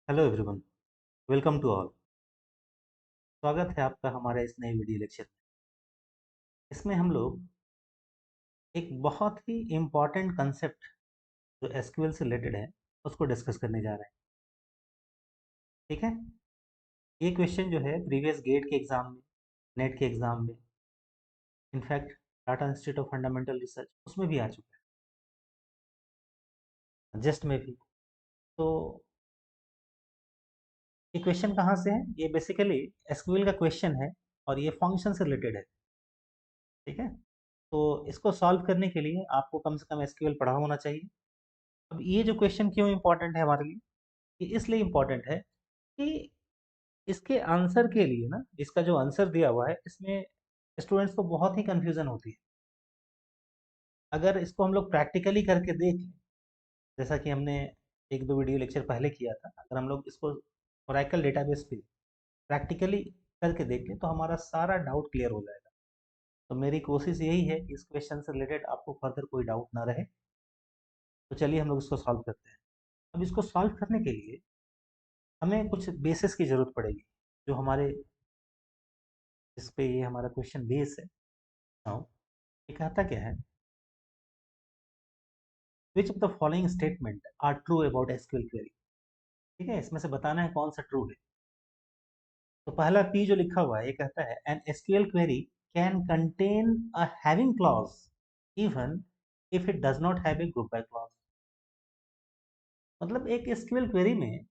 Hello everyone, welcome to all. स्वागत है आपका हमारे इस नए वीडियो लेक्चर में। इसमें हम लोग एक बहुत ही इम्पॉर्टेंट कंसेप्ट जो एसक्यूएल से रिलेटेड है उसको डिस्कस करने जा रहे हैं। ठीक है, ये क्वेश्चन जो है प्रीवियस गेट के एग्जाम में, नेट के एग्जाम में, in fact Tata institute of fundamental research उसमें भी आ चुका है, जस्ट में भी। तो ये क्वेश्चन कहाँ से है? ये बेसिकली एसक्यूएल का क्वेश्चन है और ये फंक्शन से रिलेटेड है। ठीक है, तो इसको सॉल्व करने के लिए आपको कम से कम एसक्यूएल पढ़ा होना चाहिए। अब ये जो क्वेश्चन क्यों इम्पोर्टेंट है हमारे लिए? ये इसलिए इम्पोर्टेंट है कि इसके आंसर के लिए ना, इसका जो आंसर दिया हुआ है इसमें स्टूडेंट्स को बहुत ही कंफ्यूजन होती है। अगर इसको हम लोग प्रैक्टिकली करके देख लें, जैसा कि हमने एक दो वीडियो लेक्चर पहले किया था, अगर हम लोग इसको ओरेकल डेटाबेस पे प्रैक्टिकली करके देख लें तो हमारा सारा डाउट क्लियर हो जाएगा। तो मेरी कोशिश यही है कि इस क्वेश्चन से रिलेटेड आपको फर्दर कोई डाउट ना रहे। तो चलिए हम लोग इसको सॉल्व करते हैं। अब इसको सॉल्व करने के लिए हमें कुछ बेसिस की ज़रूरत पड़ेगी, जो हमारे इस पे ये हमारा क्वेश्चन बेस है। नाउ ये कहता क्या है? Which of the following statement are true about SQL query. ठीक है, इसमें से बताना है कौन सा ट्रू है। तो पहला पी जो लिखा हुआ है ये कहता है an SQL query can contain a having clause even if it does not have a group by clause. मतलब एक एसक्यूएल क्वेरी में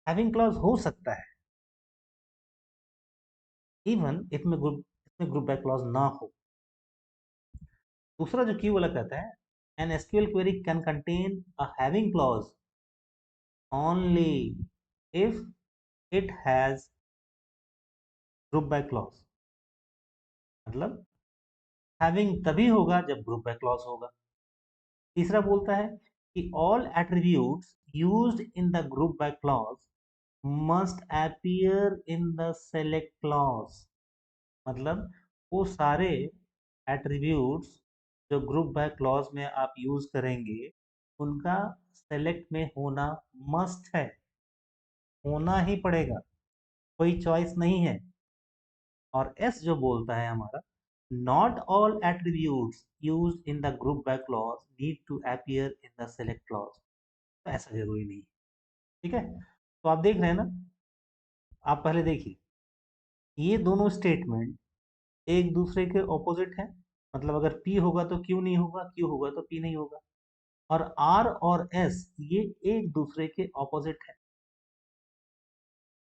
हैविंग क्लॉज हो सकता है इवन इसमें ग्रुप बाय क्लॉज ना हो। दूसरा जो की वाला कहता है an SQL query can contain a having clause only if it has group by clause. मतलब हैविंग तभी होगा जब ग्रुप बाय क्लॉज होगा। तीसरा बोलता है कि all attributes used in the group by clause must appear in the select clause. मतलब वो सारे एट्रीब्यूट्स जो ग्रुप बाय क्लॉज में आप यूज करेंगे उनका सेलेक्ट में होना मस्ट है, होना ही पड़ेगा, कोई चॉइस नहीं है। और एस जो बोलता है हमारा not all attributes used in the group by clause need to appear in the select clause. तो ऐसा जरूरी नहीं। ठीक है, तो आप देख रहे हैं ना, आप पहले देखिए ये दोनों स्टेटमेंट एक दूसरे के ऑपोजिट है। मतलब अगर P होगा तो Q नहीं होगा, Q होगा तो P नहीं होगा। और R और S ये एक दूसरे के ऑपोजिट है।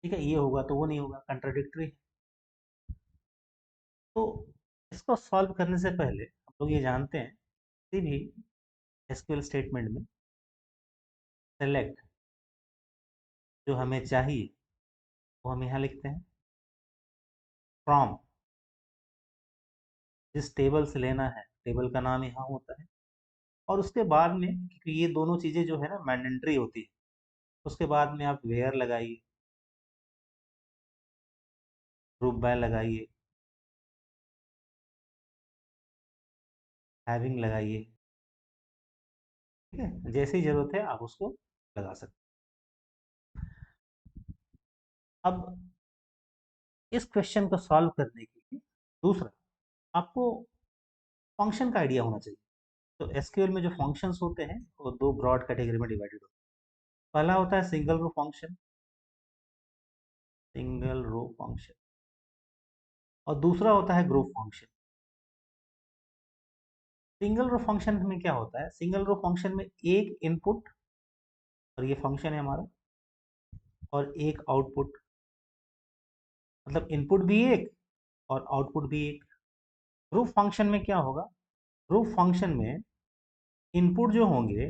ठीक है, ये होगा तो वो नहीं होगा, कंट्राडिक्टरी। तो इसको सॉल्व करने से पहले हम लोग ये जानते हैं किसी भी एसक्यूएल स्टेटमेंट में सेलेक्ट जो हमें चाहिए वो हम यहाँ लिखते हैं फ्रॉम। जिस टेबल से लेना है टेबल का नाम यहाँ होता है। और उसके बाद में, क्योंकि ये दोनों चीज़ें जो है ना मैंडेटरी होती है, उसके बाद में आप वेयर लगाइए, ग्रुप बाय लगाइए, हैविंग लगाइए। ठीक है, जैसी ज़रूरत है आप उसको लगा सकते हैं। अब इस क्वेश्चन को सॉल्व करने के लिए दूसरा आपको फंक्शन का आइडिया होना चाहिए। तो एसक्यूएल में जो फंक्शंस होते हैं वो दो ब्रॉड कैटेगरी में डिवाइडेड होते हैं। पहला होता है single row function, single row function. और दूसरा होता है group function. Single row function में क्या होता है? सिंगल रो फंक्शन में एक इनपुट, और ये फंक्शन है हमारा, और एक आउटपुट। मतलब इनपुट भी एक और आउटपुट भी एक। ग्रुप फंक्शन में क्या होगा? ग्रुप फंक्शन में इनपुट जो होंगे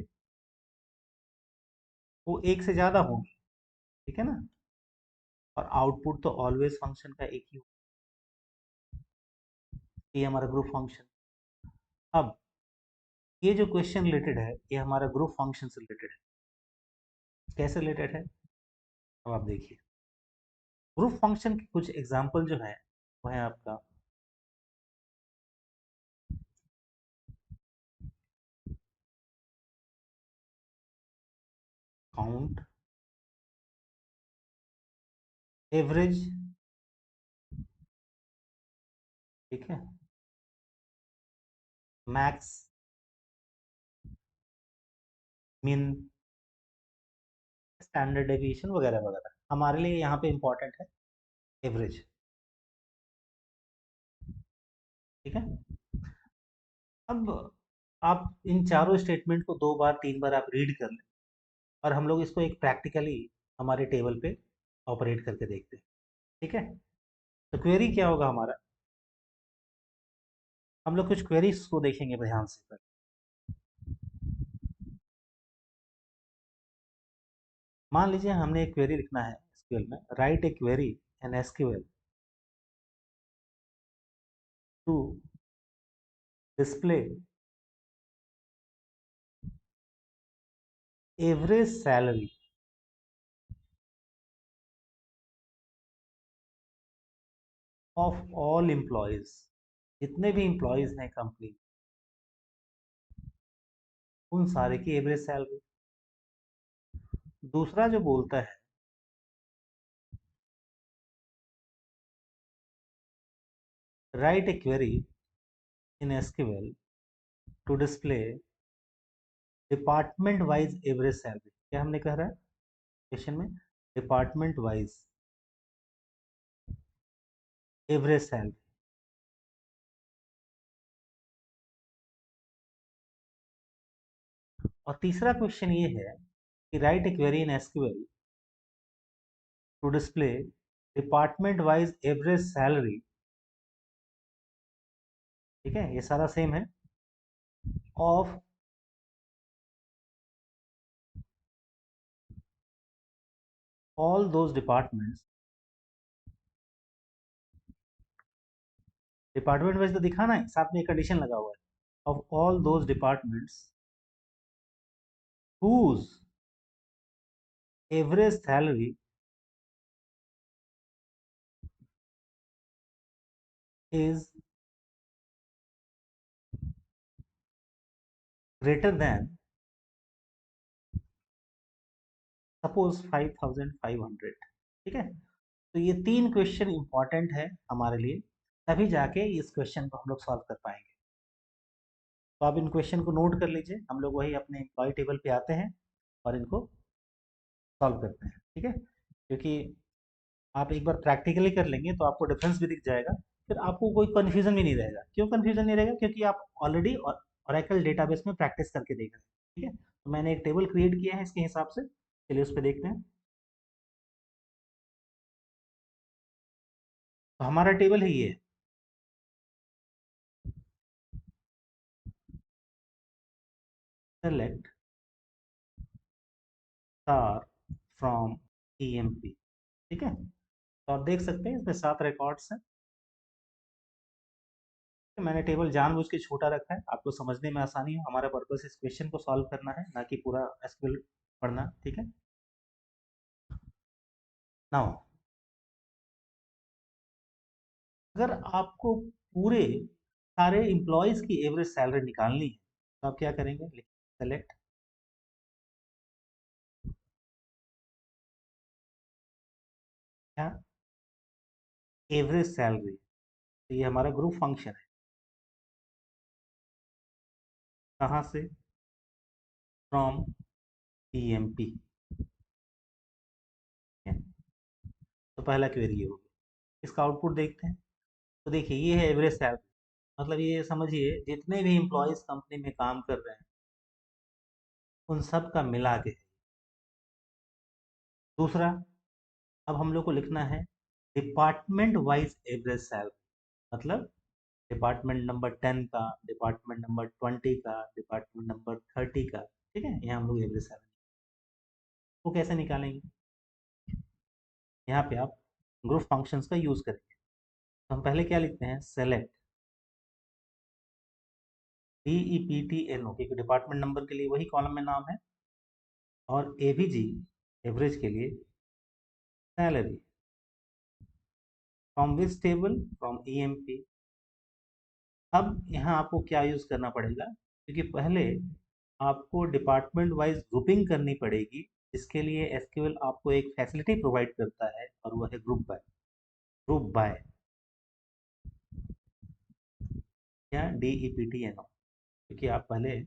वो एक से ज्यादा होंगे। ठीक है ना? और आउटपुट तो ऑलवेज फंक्शन का एक ही होगा। ये हमारा ग्रुप फंक्शन। अब ये जो क्वेश्चन रिलेटेड है ये हमारा ग्रुप फंक्शन से रिलेटेड है। कैसे रिलेटेड है अब आप देखिए। ग्रुप फंक्शन के कुछ एग्जाम्पल जो है वो है आपका काउंट एवरेज, ठीक है, मैक्स, मीन, स्टैंडर्ड डेविएशन वगैरह वगैरह। हमारे लिए यहाँ पे इंपॉर्टेंट है एवरेज, ठीक है। अब आप इन चारों स्टेटमेंट को 2 बार 3 बार आप रीड कर लें और हम लोग इसको एक प्रैक्टिकली हमारे टेबल पे ऑपरेट करके देखते हैं, ठीक है। तो क्वेरी क्या होगा हमारा, हम लोग कुछ क्वेरीज को देखेंगे ध्यान से। मान लीजिए हमने एक क्वेरी लिखना है एसक्यूएल में, write a query in SQL to display average salary of all employees, जितने भी एम्प्लॉयज हैं कंपनी, उन सारे की एवरेज सैलरी। दूसरा जो बोलता है, write a query in SQL to display department wise average salary. क्या हमने कह रहा है क्वेश्चन में, डिपार्टमेंट वाइज एवरेज सैलरी। और तीसरा क्वेश्चन ये है कि write a query in SQL to display department wise average salary, ठीक है, ये सारा सेम है, of all those departments, department wise तो दिखाना है, साथ में एक कंडीशन लगा हुआ है, of all those departments whose average salary is greater than suppose 5500, ठीक है। तो ये 3 क्वेश्चन इंपॉर्टेंट है हमारे लिए, तभी जाके इस क्वेश्चन को हम लोग सॉल्व कर पाएंगे। तो आप इन क्वेश्चन को नोट कर लीजिए, हम लोग वही अपने एम्प्लॉय टेबल पे आते हैं और इनको सॉल्व करते हैं, ठीक है। क्योंकि आप एक बार प्रैक्टिकली कर लेंगे तो आपको डिफरेंस भी दिख जाएगा, फिर आपको कोई कन्फ्यूजन भी नहीं रहेगा। क्यों कन्फ्यूजन नहीं रहेगा, क्योंकि आप ऑलरेडी ओरेकल डेटाबेस में प्रैक्टिस करके देख रहे हैं, ठीक है। तो मैंने एक टेबल क्रिएट किया है इसके हिसाब से, चलिए उस पर देखते हैं। तो हमारा टेबल है ये, सेलेक्ट स्टार फ्रॉम ईएमपी, ठीक है। तो आप देख सकते हैं इसमें 7 रिकॉर्ड्स हैं। तो मैंने टेबल जानबूझ के छोटा रखा है, आपको समझने में आसानी हो। हमारा पर्पस इस क्वेश्चन को सॉल्व करना है, ना कि पूरा एसक्यूएल पढ़ना, ठीक है। नाउ अगर आपको पूरे सारे एम्प्लॉयज की एवरेज सैलरी निकालनी है तो आप क्या करेंगे, सेलेक्ट क्या, एवरेज सैलरी। तो ये हमारा ग्रुप फंक्शन है, कहाँ से, फ्रॉम ईएमपी। तो पहला क्वेरी ये होगा, इसका आउटपुट देखते हैं। तो देखिए ये है एवरेज सैलरी, मतलब ये समझिए जितने भी एम्प्लॉयज कंपनी में काम कर रहे हैं उन सब का मिला के। दूसरा, अब हम लोग को लिखना है डिपार्टमेंट वाइज एवरेज सैलरी, मतलब डिपार्टमेंट नंबर 10 का, डिपार्टमेंट नंबर 20 का, डिपार्टमेंट नंबर 30 का, ठीक है। यहाँ हम लोग एवरेज सैलरी को कैसे निकालेंगे, यहाँ पे आप ग्रुप फंक्शंस का यूज करेंगे। तो हम पहले क्या लिखते हैं, सेलेक्ट DEPTNO, क्योंकि डिपार्टमेंट नंबर के लिए वही कॉलम में नाम है, और AVG एवरेज के लिए salary, from which table, from EMP। अब यहाँ आपको क्या यूज करना पड़ेगा, क्योंकि पहले आपको डिपार्टमेंट वाइज ग्रुपिंग करनी पड़ेगी, इसके लिए एसक्यूएल आपको एक फैसिलिटी प्रोवाइड करता है और वो है ग्रुप बाय या DEPTNO, क्योंकि आप पहले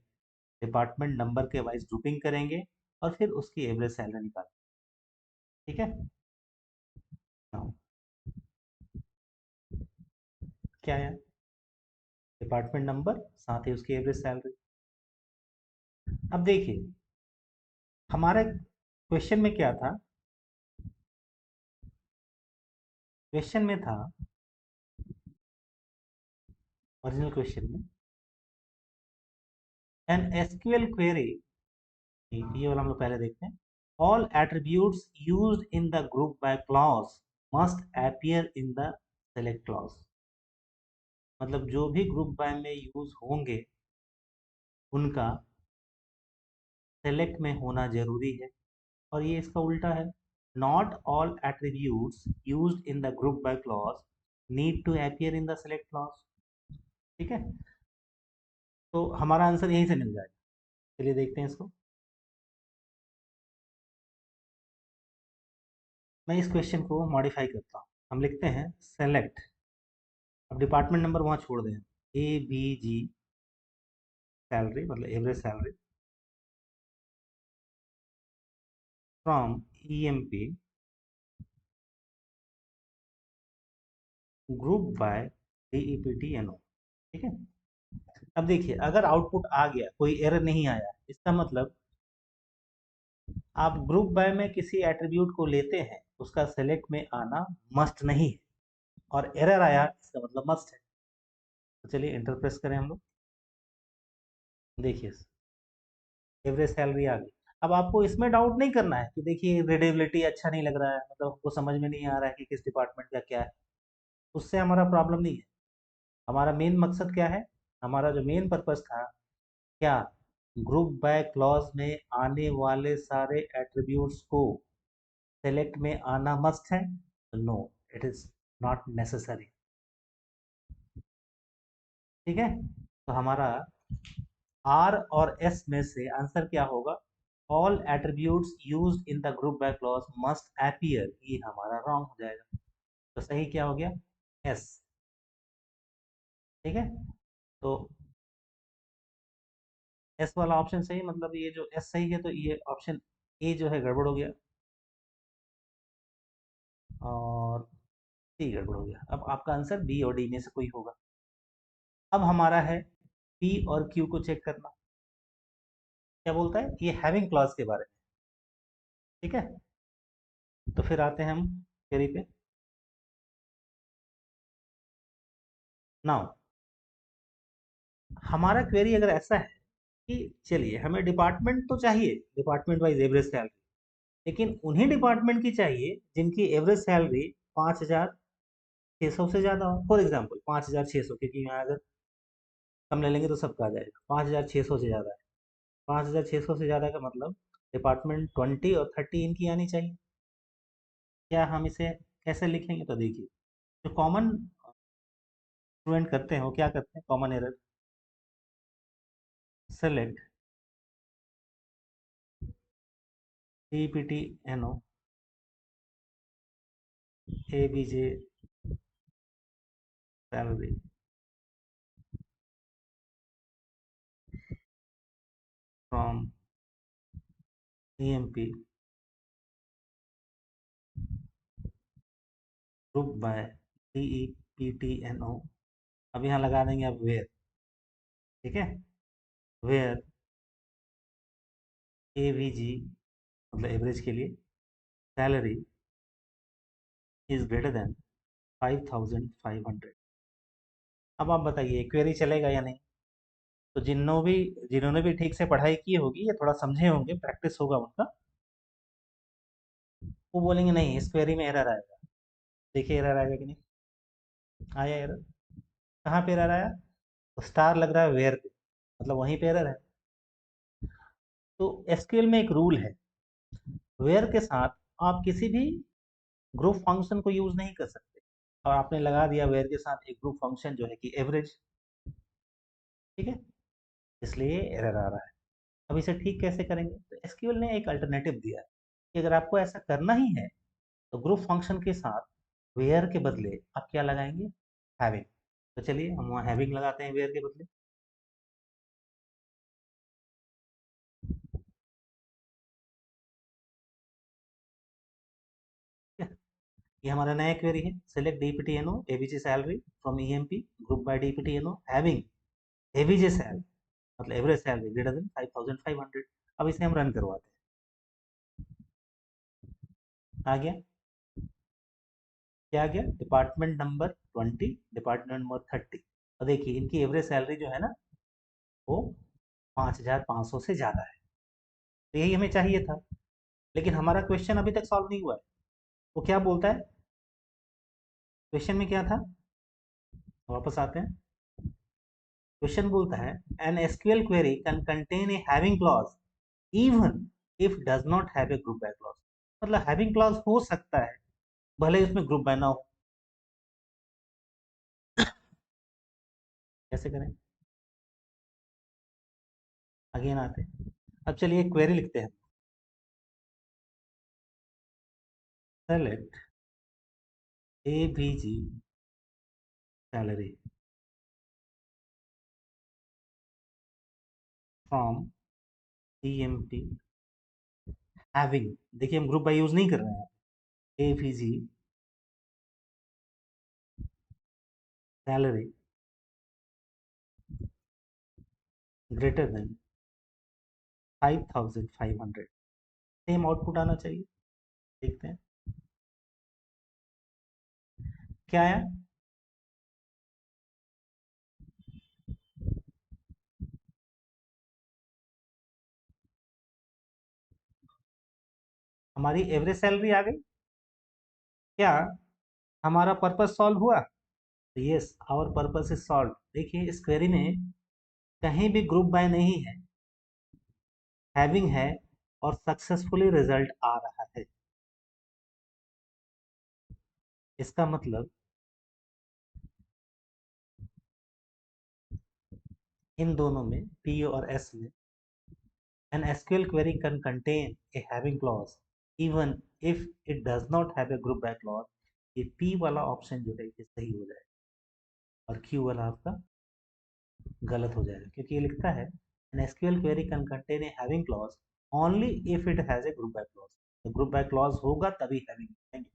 डिपार्टमेंट नंबर के वाइज ग्रुपिंग करेंगे और फिर उसकी एवरेज सैलरी निकालेंगे। ठीक है। Now, क्या है डिपार्टमेंट नंबर साथ ही उसकी एवरेज सैलरी। अब देखिए हमारे क्वेश्चन में क्या था, क्वेश्चन में था, ओरिजिनल क्वेश्चन में एन एसक्यूएल क्वेरी, ये वाला हम लोग पहले देखते हैं। All attributes used in the group by clause must appear in the select clause. मतलब जो भी ग्रुप बाय में यूज होंगे उनका सेलेक्ट में होना जरूरी है, और ये इसका उल्टा है। Not all attributes used in the group by clause need to appear in the select clause. ठीक है, तो हमारा आंसर यहीं से मिल जाएगा। चलिए देखते हैं इसको। मैं इस क्वेश्चन को मॉडिफाई करता हूँ। हम लिखते हैं सेलेक्ट, अब डिपार्टमेंट नंबर वहाँ छोड़ दें, ABG सैलरी मतलब average salary from EMP group by DEPTNO। ठीक है। अब देखिए अगर आउटपुट आ गया, कोई एरर नहीं आया, इसका मतलब आप ग्रुप बाय में किसी एट्रीब्यूट को लेते हैं, उसका सेलेक्ट में आना मस्ट नहीं है, और एरर आया इसका मतलब मस्ट है। तो चलिए इंटर प्रेस करें हम लोग। देखिए एवरेज सैलरी आ गई। अब आपको इसमें डाउट नहीं करना है कि देखिए रीडेबिलिटी अच्छा नहीं लग रहा है, मतलब आपको समझ में नहीं आ रहा है कि किस डिपार्टमेंट का क्या है, उससे हमारा प्रॉब्लम नहीं है। हमारा मेन मकसद क्या है, हमारा जो मेन पर्पस था, क्या ग्रुप बाय क्लॉज में आने वाले सारे एट्रीब्यूट्स को सेलेक्ट में आना मस्ट है? No, it is not necessary. ठीक है, तो हमारा आर और एस में से आंसर क्या होगा? All attributes used in the group by clause must appear, ये हमारा रॉन्ग हो जाएगा। तो सही क्या हो गया? एस। ठीक है, तो एस वाला ऑप्शन सही, मतलब ये जो एस सही है तो ये ऑप्शन ए जो है गड़बड़ हो गया और सी गड़बड़ हो गया। अब आपका आंसर बी और डी में से कोई होगा। अब हमारा है पी और क्यू को चेक करना। क्या बोलता है ये हैविंग क्लॉज के बारे में। ठीक है, तो फिर आते हैं हम क्वेरी पे। नाउ हमारा क्वेरी अगर ऐसा है कि चलिए हमें डिपार्टमेंट तो चाहिए, डिपार्टमेंट वाइज एवरेज सैलरी, लेकिन उन्हीं डिपार्टमेंट की चाहिए जिनकी एवरेज सैलरी 5,600 से ज़्यादा हो। फॉर एग्जाम्पल 5,600, क्योंकि यहाँ अगर कम ले लेंगे तो सबका आ जाएगा। 5,600 से ज़्यादा है, 5,600 से ज़्यादा का मतलब डिपार्टमेंट 20 और 30 इनकी आनी चाहिए। क्या हम इसे कैसे लिखेंगे? तो देखिए जो कॉमन स्टूडेंट करते हैं वो क्या करते हैं, common error, select DEPTNO ABJ salary from EMP group by DEPTNO। अब यहाँ लगा देंगे आप वेयर। ठीक है, वेयर AVG मतलब एवरेज के लिए सैलरी इज ग्रेटर देन 5,500। अब आप बताइए क्वेरी चलेगा या नहीं? तो जिन्होंने भी ठीक से पढ़ाई की होगी या थोड़ा समझे होंगे, प्रैक्टिस होगा उनका, वो बोलेंगे नहीं इस क्वेरी में एरर आएगा। देखिए एरर आएगा कि नहीं आया एरर? कहाँ पे एरर आया? तो स्टार लग रहा है वेयर पे, मतलब वहीं पे एरर है। तो एसक्यूएल में एक रूल है, वेयर के साथ आप किसी भी ग्रुप फंक्शन को यूज नहीं कर सकते, और आपने लगा दिया वेयर के साथ एक ग्रुप फंक्शन जो है कि एवरेज। ठीक है, इसलिए एरर आ रहा है। अब इसे ठीक कैसे करेंगे? तो एसक्यूएल ने एक अल्टरनेटिव दिया है। कि अगर आपको ऐसा करना ही है तो ग्रुप फंक्शन के साथ वेयर के बदले आप क्या लगाएंगे, हैविंग। तो चलिए हम वहाँ हैविंग लगाते हैं वेयर के बदले। ठीक है? ये हमारा नया क्वेरी है, select DPTNO AVG salary from EMP group by DPTNO having AVG salary, मतलब एवरेज सैलरी ग्रेटर देन 5500। अब इसे हम रन करवाते हैं। आ गया, क्या आ गया, डिपार्टमेंट नंबर 20, डिपार्टमेंट नंबर 30। और देखिए इनकी एवरेज सैलरी जो है ना वो 5500 से ज़्यादा है। तो यही हमें चाहिए था, लेकिन हमारा क्वेश्चन अभी तक सॉल्व नहीं हुआ है। वो क्या बोलता है, क्वेश्चन में क्या था, वापस आते हैं। क्वेश्चन बोलता है an SQL query can contain a having clause even if does not have a group by clause. मतलब हैविंग क्लॉज हो सकता है भले ही उसमें ग्रुप बाय ना हो। कैसे करें, अगेन आते हैं। अब चलिए क्वेरी लिखते हैं, select AVG salary from EMT having, देखिए हम ग्रुप बाय यूज नहीं कर रहे हैं, AVG salary greater than 5500। Same output आना चाहिए, देखते हैं क्या आया। हमारी एवरेज सैलरी आ गई। क्या हमारा पर्पस सॉल्व हुआ, yes our purpose is solve. देखिए इस क्वेरी में कहीं भी ग्रुप बाय नहीं है, हैविंग है, और सक्सेसफुली रिजल्ट आ रहा है। इसका मतलब इन दोनों में पी और एस में an SQL query can contain a having clause even if it does not have a group by clause। ये P वाला ऑप्शन जो है ये सही हो जाएगा और Q वाला आपका गलत हो जाएगा, क्योंकि ये लिखता है an SQL query can contain a having clause only if it has a group by clause। तो ग्रुप बाय क्लॉज होगा तभी हैविंग लिखेंगे।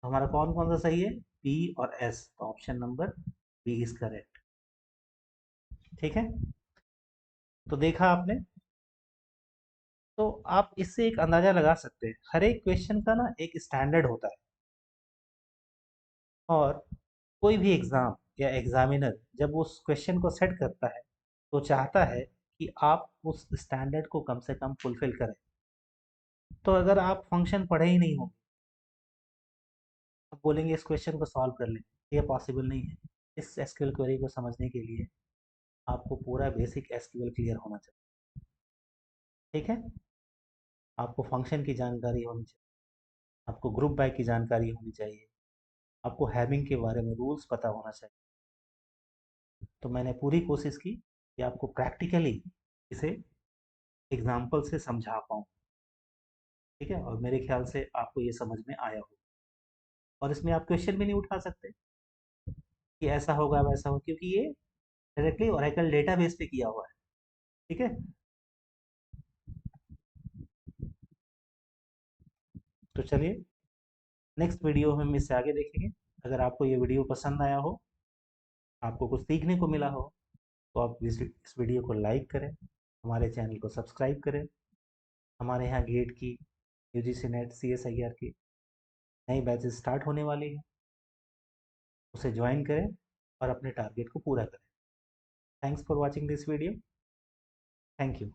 तो हमारा कौन कौन सा सही है, P और S, तो option number B is correct. ठीक है, तो देखा आपने। तो आप इससे एक अंदाजा लगा सकते हैं, हर एक क्वेश्चन का ना एक स्टैंडर्ड होता है, और कोई भी एग्जाम या एग्जामिनर जब उस क्वेश्चन को सेट करता है तो चाहता है कि आप उस स्टैंडर्ड को कम से कम फुलफिल करें। तो अगर आप फंक्शन पढ़े ही नहीं हो, आप बोलेंगे इस क्वेश्चन को सॉल्व कर लें, ये पॉसिबल नहीं है। इस एसक्यूएल क्वेरी को समझने के लिए आपको पूरा बेसिक एसक्यूएल क्लियर होना चाहिए। ठीक है, आपको फंक्शन की जानकारी होनी चाहिए, आपको ग्रुप बाय की जानकारी होनी चाहिए, आपको हैविंग के बारे में रूल्स पता होना चाहिए। तो मैंने पूरी कोशिश की कि आपको प्रैक्टिकली इसे एग्जाम्पल से समझा पाऊँ। ठीक है, और मेरे ख्याल से आपको ये समझ में आया हो, और इसमें आप क्वेश्चन भी नहीं उठा सकते कि ऐसा होगा वैसा हो, क्योंकि ये डायरेक्टली ओरेकल डेटाबेस पे किया हुआ है। ठीक है, तो चलिए नेक्स्ट वीडियो में हम इससे आगे देखेंगे। अगर आपको ये वीडियो पसंद आया हो, आपको कुछ सीखने को मिला हो, तो आप इस वीडियो को लाइक करें, हमारे चैनल को सब्सक्राइब करें। हमारे यहाँ गेट की, यूजीसी नेट, CSIR की नई बैचेस स्टार्ट होने वाली है, उसे ज्वाइन करें और अपने टारगेट को पूरा करें। Thanks for watching this video, thank you.